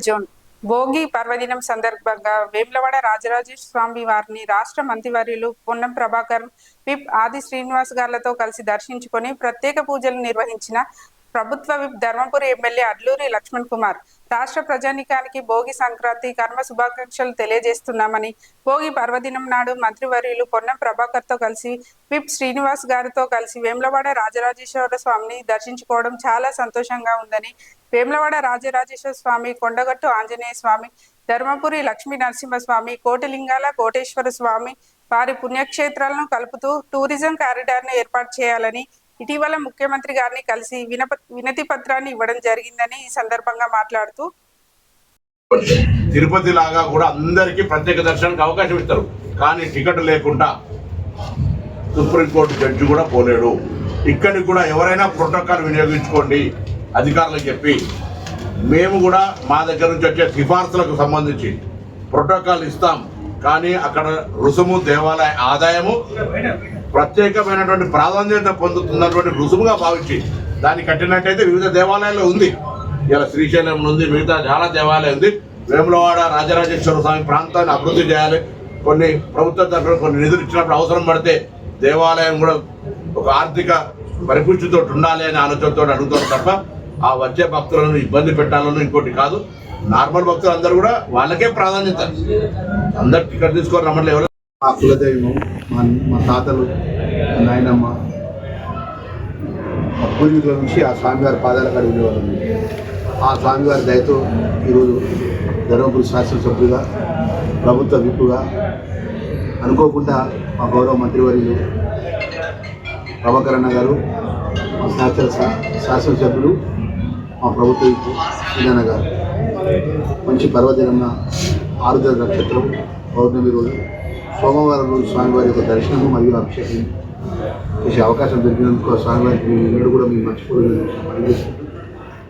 Zone Bhogi పర్వదినం సందర్భంగా వేములవాడ రాజరాజేశ్వర స్వామి వారిని రాష్ట్ర మంత్రివర్యులు పొన్నం ప్రభాకర్, విప్ ఆది శ్రీనివాస్ గారితో కలిసి దర్శించుకొని ప్రత్యేక పూజలు నిర్వహించిన ప్రభుత్వ విప్ ధర్మపురి ఎమ్మెల్యే అడ్లూరి లక్ష్మణ్ కుమార్ రాష్ట్ర ప్రజానికానికి భోగి సంక్రాంతి కర్మ శుభాకాంక్షలు తెలియజేస్తున్నామని, భోగి పర్వదినం నాడు మంత్రివర్యులు పొన్నం ప్రభాకర్తో కలిసి విప్ శ్రీనివాస్ గారితో కలిసి వేములవాడ రాజరాజేశ్వర స్వామిని దర్శించుకోవడం చాలా సంతోషంగా ఉందని, వేములవాడ రాజరాజేశ్వర స్వామి, కొండగట్టు ఆంజనేయ స్వామి, ధర్మపురి లక్ష్మీ నరసింహస్వామి, కోటిలింగాల కోటేశ్వర స్వామి వారి పుణ్యక్షేత్రాలను కలుపుతూ టూరిజం కారిడార్ను ఏర్పాటు చేయాలని ఇటీవల ముఖ్యమంత్రి గారిని కలిసి వినతి పత్రాన్ని ఇవ్వడం జరిగిందని ఈ సందర్భంగా మాట్లాడుతూ, తిరుపతి లాగా కూడా అందరికీ ప్రత్యేక దర్శనానికి అవకాశం ఇస్తారు, కానీ టికెట్ లేకుండా సుప్రీంకోర్టు జడ్జి కూడా పోలేడు. ఇక్కడికి కూడా ఎవరైనా ప్రోటోకాల్ వినియోగించుకోండి అధికారులకు చెప్పి, మేము కూడా మా దగ్గర నుంచి వచ్చే సిఫార్సులకు సంబంధించి ప్రోటోకాల్ ఇస్తాం. కానీ అక్కడ రుసుము దేవాలయ ఆదాయము ప్రత్యేకమైనటువంటి ప్రాధాన్యత పొందుతున్నటువంటి రుసుముగా భావించి దాన్ని కట్టినట్టయితే వివిధ దేవాలయాల్లో ఉంది. ఇలా శ్రీశైలం ఉంది, మిగతా చాలా దేవాలయం ఉంది. వేములవాడ రాజరాజేశ్వర స్వామి ప్రాంతాన్ని అభివృద్ధి చేయాలి. కొన్ని ప్రభుత్వ తరఫున కొన్ని నిధులు ఇచ్చినప్పుడు అవసరం పడితే దేవాలయం కూడా ఒక ఆర్థిక పరిపుష్టితో ఉండాలి అనే ఆలోచనతో అడుగుతారు తప్ప ఆ వచ్చే భక్తులను ఇబ్బంది పెట్టాలని ఇంకోటి కాదు. నార్మల్ భక్తులు అందరూ కూడా వాళ్ళకే ప్రాధాన్యత, అందరు టికెట్ తీసుకొని రమ్మని ఎవరు. మా కులదైవం, మా తాతలు, మా నాయనమ్మ, మా పూర్వీకుల నుంచి ఆ స్వామివారి పాదాల కాడ ఉండేవాళ్ళు. ఆ స్వామివారి దయతో ఈరోజు ధర్మపురి శాసనసభ్యులుగా, ప్రభుత్వ విప్పుగా అనుకోకుండా మా గౌరవ మంత్రివర్యులు ప్రభాకర్ అన్న గారు, మా శాసనసభ్యులు, మా ప్రభుత్వ విప్పు శ్రీనాన్న గారు మంచి పర్వదినంన ఆరుద్ర నక్షత్రం పౌర్ణమి రోజు సోమవారం రోజు స్వామివారి యొక్క దర్శనము మరియు అభిషేకం చేసే అవకాశం దొరికినందుకు స్వామివారికి మేము కూడా మేము మర్చిపోలేదు.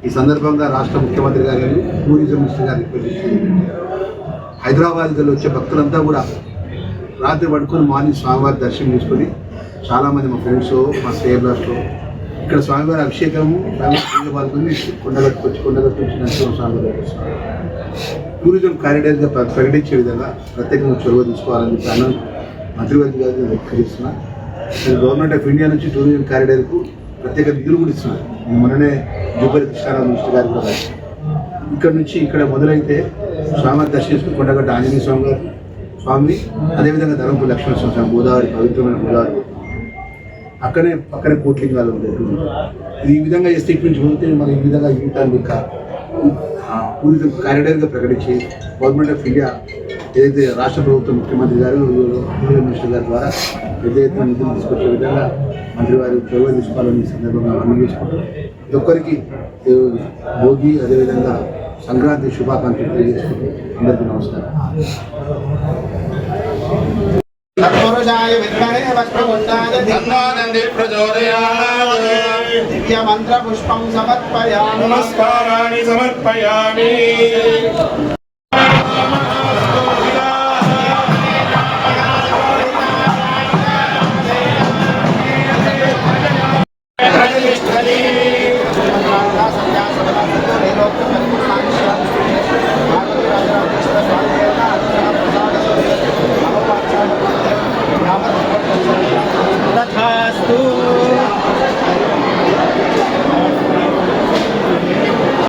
ఈ సందర్భంగా రాష్ట్ర ముఖ్యమంత్రి గారు, టూరిజం మినిస్టర్ గారు రిక్వెస్ట్ చేసింది, హైదరాబాద్లో వచ్చే భక్తులంతా కూడా రాత్రి పడుకొని మార్నింగ్ స్వామివారి దర్శనం చేసుకొని, చాలామంది మా ఫ్రెండ్స్, మా శ్రేయబ్లాస్లో ఇక్కడ స్వామివారి అభిషేకము పాల్గొని కొండగట్టు నుంచి నరసింహ స్వామివారి టూరిజం కారిడార్గా ప్రకటించే విధంగా ప్రత్యేకంగా చొరవ తీసుకోవాలని చెప్పి మంత్రివర్గ గారిని వ్యక్తరిస్తున్నా. గవర్నమెంట్ ఆఫ్ ఇండియా నుంచి టూరిజం కారిడార్కు ప్రత్యేక నిధులు కూడా ఇస్తున్నారు. మొన్ననే జూపల్లి కృష్ణారావు మినిస్టర్ గారు కూడా ఇక్కడ మొదలైతే స్వామివారి దర్శించుకుని కొండగట్టు ఆంజనేయ స్వామి గారు స్వామిని, అదేవిధంగా ధర్మపురి లక్ష్మణ స్వామి, గోదావరి పవిత్రమైన గోదావరి, పక్కనే కోట్లింగాలు ఉంటాయి. ఈ విధంగా చేస్తే ఇటు నుంచి పోతే మనం ఈ విధంగా జీవితాన్ని టూరిజం కారిడార్గా ప్రకటించి గవర్నమెంట్ ఆఫ్ ఇండియా ఏదైతే రాష్ట్ర ప్రభుత్వం ముఖ్యమంత్రి గారు, టూరిజం మినిస్టర్ గారి ద్వారా పెద్ద ఎత్తున నిధులు తీసుకొచ్చే విధంగా మంత్రి వారు చొరవ తీసుకోవాలని సందర్భంగా మనం చేసుకుంటాం. ప్రతి ఒక్కరికి భోగి అదేవిధంగా సంక్రాంతి శుభాకాంక్షలు తెలియజేసుకుంటూ అందరికీ నమస్కారం. తత్పురుషాయ విద్మహే వక్రతుండాయ ధీమహి ప్రచోదయాత్. దివ్య మంత్ర పుష్పం సమర్పయామి. నమస్కారాణి సమర్పయామి. తథాస్తు.